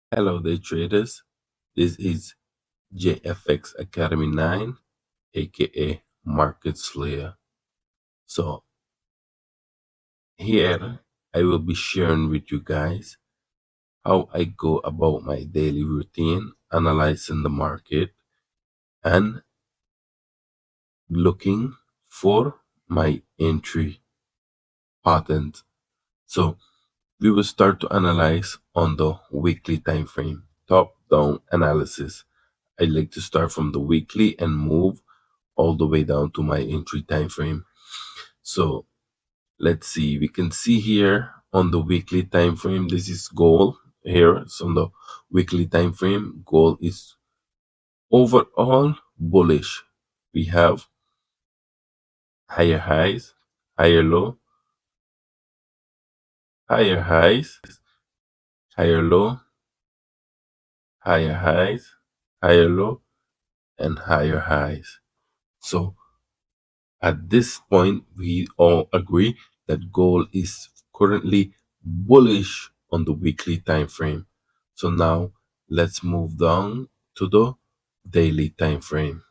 Hello day traders, this is JFX Academy 9 aka Market Slayer. So here I will be sharing with you guys how I go about my daily routine, analyzing the market and looking for my entry patterns. So we will start to analyze on the weekly time frame, top down analysis. I like to start from the weekly and move all the way down to my entry time frame. So let's see, we can see here on the weekly time frame, this is gold here. So on the weekly time frame, gold is overall bullish. We have higher highs, higher low, higher highs, higher low, higher highs, higher low, and higher highs. So at this point, we all agree that gold is currently bullish on the weekly time frame. So now let's move down to the daily time frame.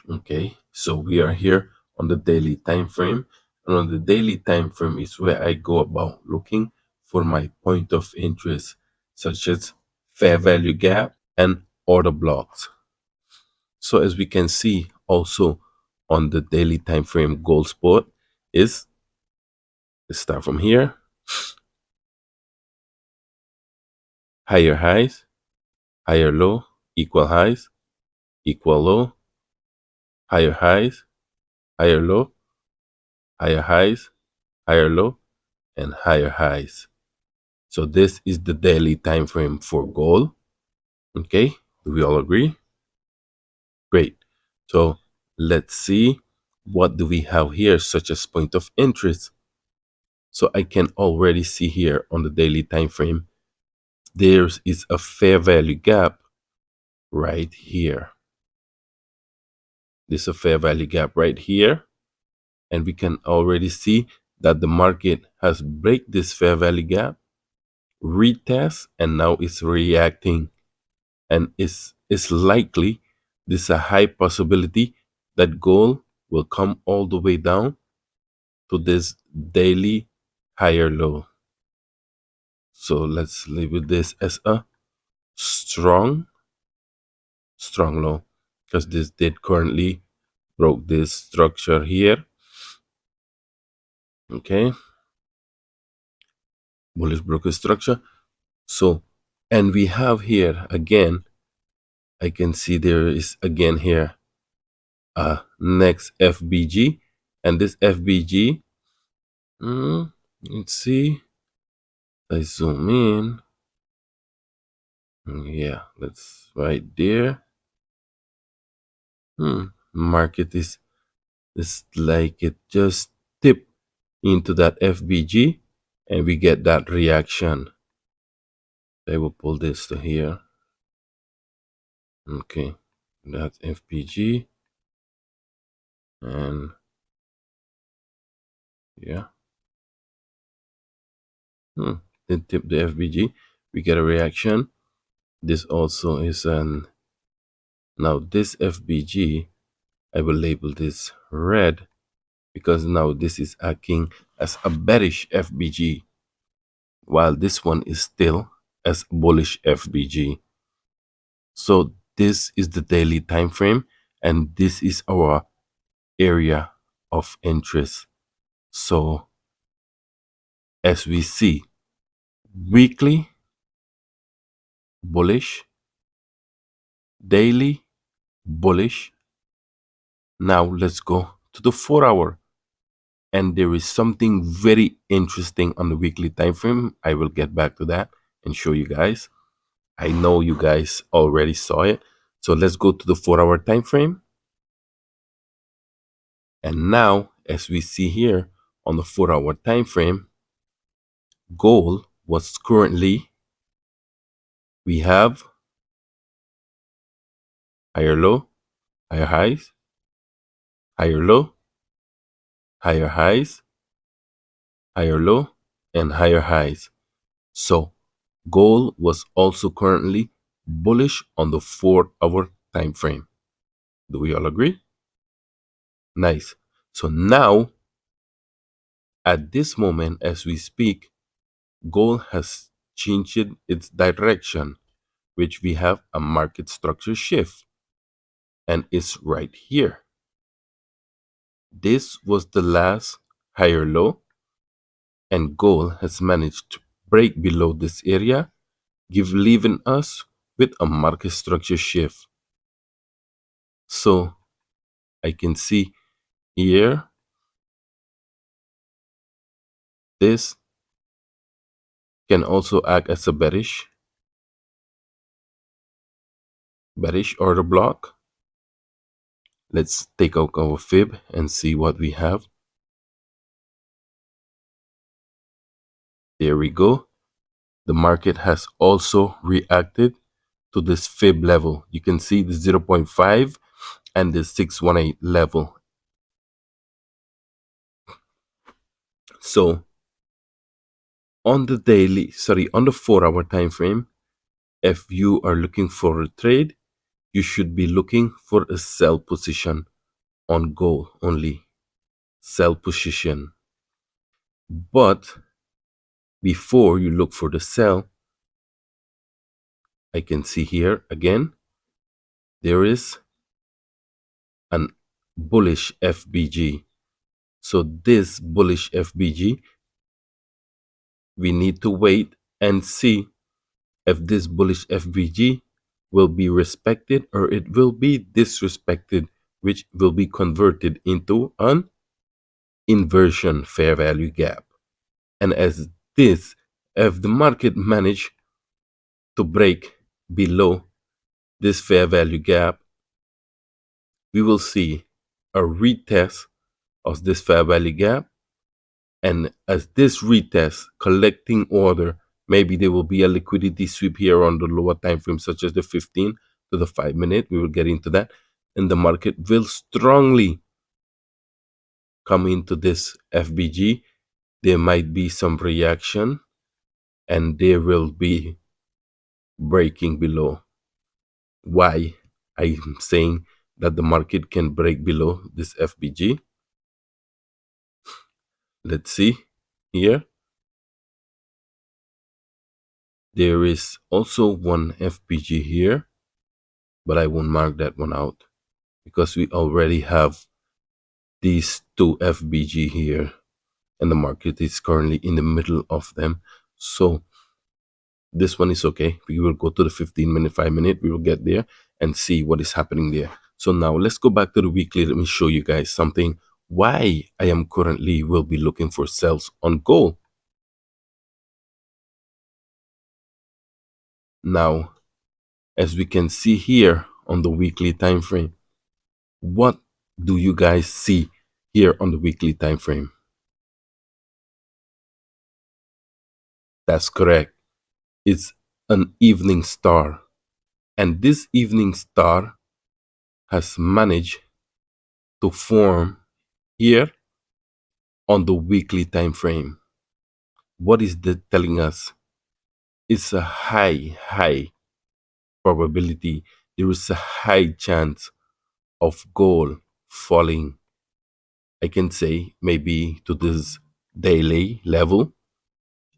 Okay, so we are here on the daily time frame, and on the daily time frame is where I go about looking for my point of interest, such as fair value gap and order blocks. So as we can see also on the daily time frame, gold spot is, let's start from here, higher highs, higher low, equal highs, equal low, higher highs, higher low, higher highs, higher low, and higher highs. So this is the daily time frame for gold. Okay, do we all agree? Great. So let's see, what do we have here such as point of interest. So I can already see here on the daily time frame, there is a fair value gap right here. This is a fair value gap right here, and we can already see that the market has break this fair value gap, retest, and now it's reacting, and it's likely, this is a high possibility that gold will come all the way down to this daily higher low. So let's label this as a strong low, because this did currently broke this structure here. Okay, bullish broker structure. So, and we have here again, I can see there is again here next FBG, and this FBG, let's see, I zoom in. Yeah, that's right there. Market is like it just tip into that FBG, and we get that reaction. I will pull this to here. Okay, that's FBG, and yeah, then tip the FBG, we get a reaction. This also is an, now this FBG, I will label this red, because now this is acting as a bearish FBG, while this one is still as bullish FBG. So this is the daily time frame, and this is our area of interest. So as we see, weekly bullish, daily bullish. Now let's go to the 4 hour, and there is something very interesting on the weekly time frame. I will get back to that and show you guys. I know you guys already saw it. So let's go to the 4 hour time frame. And now, as we see here on the 4 hour time frame, gold was currently, we have higher low, higher highs, higher low, higher highs, higher low, and higher highs. So Gold was also currently bullish on the 4-hour time frame. Do we all agree? Nice. So now, at this moment, as we speak, gold has changed its direction, which we have a market structure shift, and it's right here. This was the last higher low, and gold has managed to break below this area, leaving us with a market structure shift. So I can see here this can also act as a bearish order block. Let's take out our fib and see what we have. There we go. The market has also reacted to this fib level. You can see the 0.5 and the 618 level. So on the 4-hour time frame, if you are looking for a trade, you should be looking for a sell position on gold only. Sell position. But before you look for the sell, I can see here again, there is an bullish FBG. So this bullish FBG, we need to wait and see if this bullish FBG will be respected or it will be disrespected, which will be converted into an inversion fair value gap. And as this, if the market manage to break below this fair value gap, we will see a retest of this fair value gap. And as this retest collecting order, maybe there will be a liquidity sweep here on the lower time frame, such as the 15 to the 5-minute. We will get into that. And the market will strongly come into this FBG. There might be some reaction and there will be breaking below. Why I'm saying that the market can break below this FBG? Let's see here. There is also one FBG here, but I won't mark that one out because we already have these two FBG here and the market is currently in the middle of them. So this one is okay. We will go to the 15-minute, 5-minute. We will get there and see what is happening there. So now let's go back to the weekly. Let me show you guys something why I am currently will be looking for sells on gold. Now, as we can see here on the weekly time frame, what do you guys see here on the weekly time frame? That's correct. It's an evening star. And this evening star has managed to form here on the weekly time frame. What is that telling us? It's a high probability. There is a high chance of gold falling, I can say, maybe to this daily level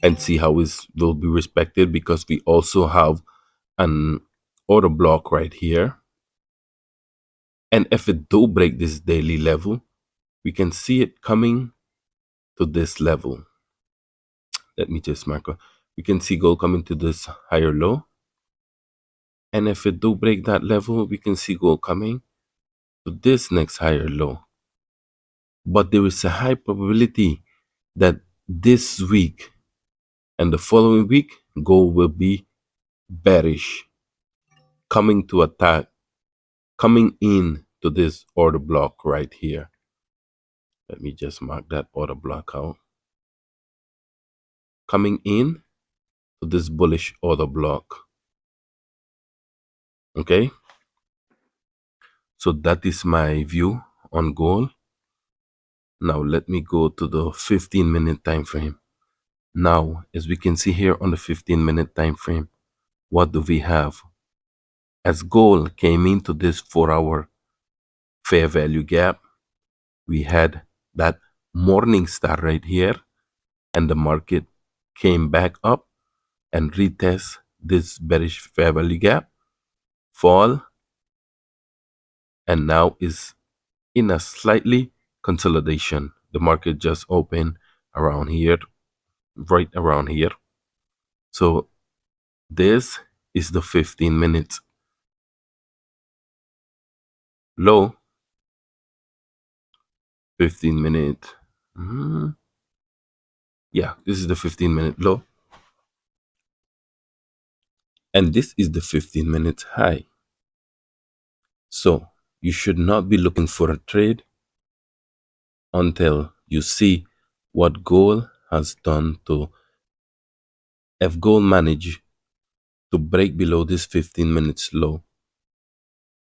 and see how it will be respected, because we also have an order block right here. And if it do break this daily level, we can see it coming to this level. Let me just mark. We can see gold coming to this higher low. And if it do break that level, we can see gold coming to this next higher low. But there is a high probability that this week and the following week, gold will be bearish, coming to attack, coming in to this order block right here. Let me just mark that order block out. Coming in to this bullish order block. Okay. So that is my view on gold. Now let me go to the 15-minute time frame. Now, as we can see here on the 15-minute time frame, what do we have? As gold came into this 4-hour fair value gap, we had that morning star right here, and the market came back up and retest this bearish fair value gap, fall, and now is in a slightly consolidation. The market just opened around here, right around here. So this is the 15 minutes low, 15 minute. Yeah, this is the 15-minute low. And this is the 15 minutes high. So you should not be looking for a trade until you see what gold has done to, if gold manage to break below this 15 minutes low,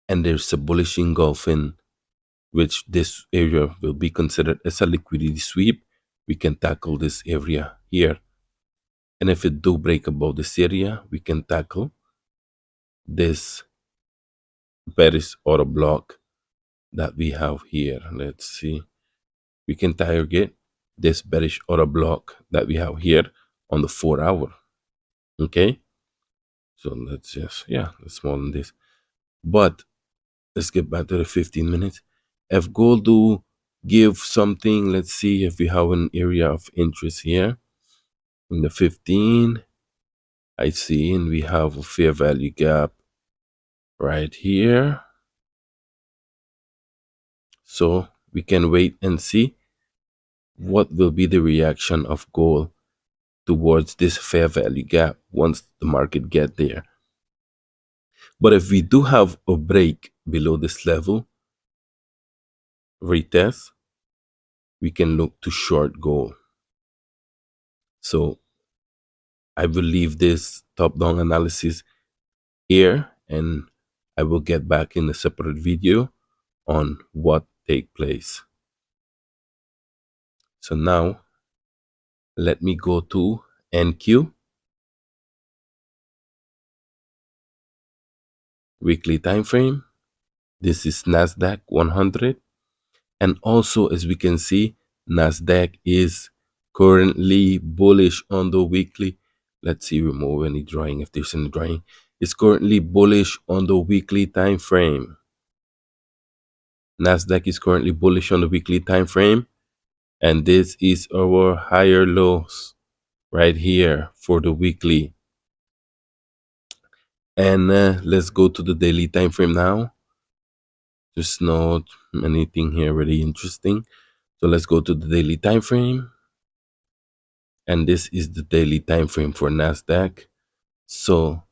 and there's a bullish engulfing, which this area will be considered as a liquidity sweep, we can tackle this area here. And if it do break above this area, we can tackle this bearish order block that we have here. Let's see. We can target this bearish order block that we have here on the 4-hour. Okay. So let's just, yeah, let's more than this. But let's get back to the 15 minutes. If gold do give something, let's see if we have an area of interest here. In the 15, I see, and we have a fair value gap right here. So we can wait and see what will be the reaction of gold towards this fair value gap once the market get there. But if we do have a break below this level, retest, we can look to short gold. So I will leave this top-down analysis here, and I will get back in a separate video on what take place. So now let me go to NQ, weekly time frame. This is Nasdaq 100, and also, as we can see, Nasdaq is currently bullish on the weekly. Let's see, remove any drawing if there's any drawing. It's currently bullish on the weekly time frame. Nasdaq is currently bullish on the weekly time frame, and this is our higher lows right here for the weekly. And let's go to the daily time frame now. There's not anything here really interesting, so let's go to the daily time frame. And this is the daily time frame for Nasdaq. So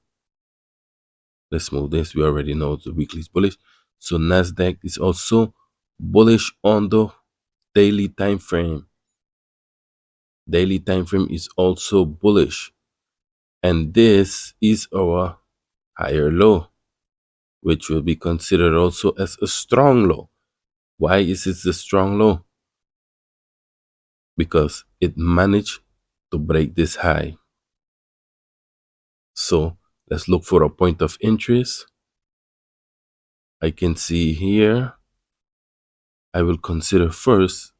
let's move this. We already know the weekly is bullish. So Nasdaq is also bullish on the daily time frame. Daily time frame is also bullish. And this is our higher low, which will be considered also as a strong low. Why is it a strong low? Because it managed to break this high. So let's look for a point of interest. I can see here, I will consider first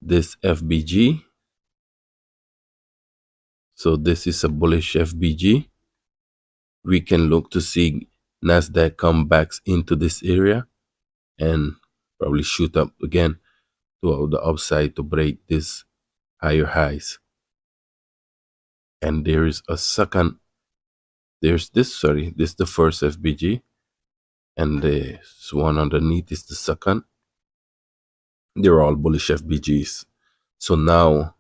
this FBG. So this is a bullish FBG. We can look to see Nasdaq come back into this area and probably shoot up again to the upside to break this higher highs. And there is a second, there's this, this is the first FBG, and this one underneath is the second. They're all bullish FBGs. So now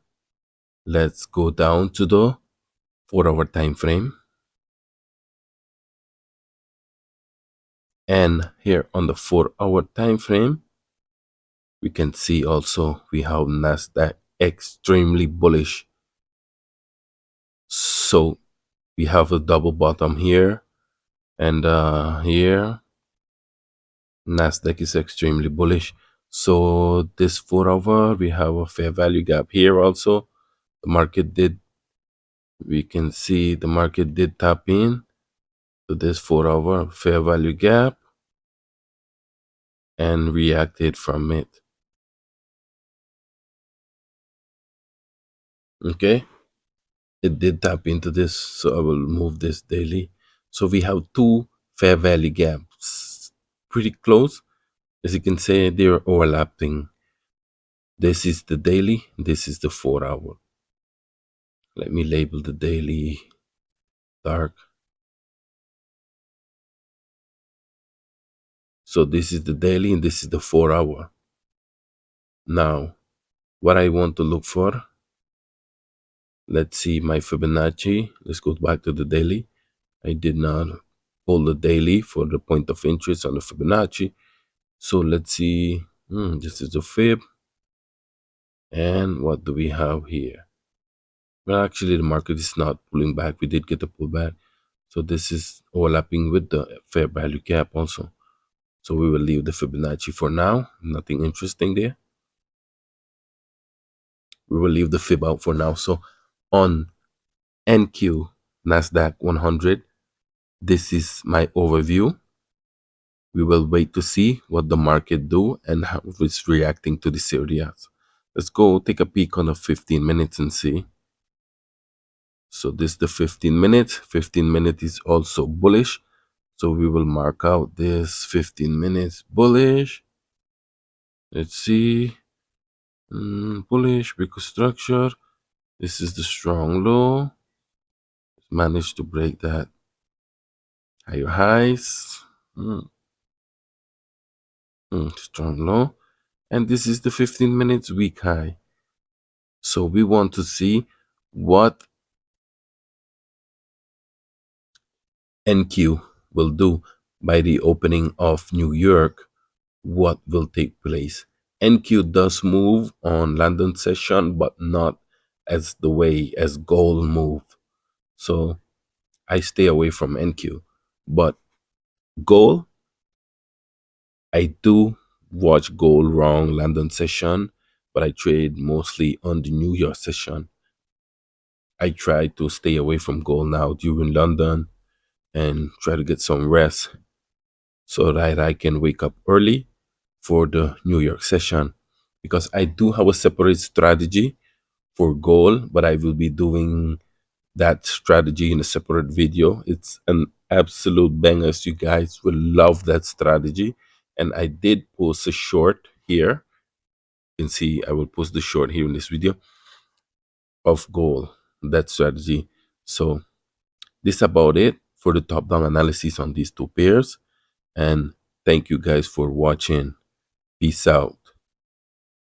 let's go down to the 4-hour time frame. And here on the 4-hour time frame, we can see also we have Nasdaq extremely bullish. So we have a double bottom here, and here Nasdaq is extremely bullish. So this 4-hour, we have a fair value gap here also. The market did, we can see the market did tap in to this 4 hour fair value gap and reacted from it. Okay, it did tap into this, so I will move this daily. So we have two fair value gaps pretty close. As you can see, they're overlapping. This is the daily, this is the 4 hour. Let me label the daily dark. So this is the daily and this is the 4 hour. Now, what I want to look for, let's see my Fibonacci. Let's go back to the daily. I did not pull the daily for the point of interest on the Fibonacci. So let's see. This is the Fib. And what do we have here? Well, actually, the market is not pulling back. We did get a pullback. So this is overlapping with the fair value gap also. So we will leave the Fibonacci for now. Nothing interesting there. We will leave the Fib out for now. So on NQ Nasdaq 100, this is my overview. We will wait to see what the market do and how it's reacting to this areas. Let's go take a peek on the 15 minutes and see. So this is the 15 minutes. 15 minutes is also bullish. So we will mark out this 15 minutes bullish. Let's see. Bullish, because structure. This is the strong low. Managed to break that higher highs. Strong low. And this is the 15 minutes weak high. So we want to see what NQ will do by the opening of New York. What will take place? NQ does move on London session, but not as the way as gold move. So I stay away from NQ. But gold, I do watch gold wrong London session, but I trade mostly on the New York session. I try to stay away from gold now during London and try to get some rest so that I can wake up early for the New York session, because I do have a separate strategy for gold, but I will be doing that strategy in a separate video. It's an absolute banger. You guys will love that strategy. And I did post a short here. You can see I will post the short here in this video of gold, that strategy. So this is about it for the top down analysis on these two pairs. And thank you guys for watching. Peace out.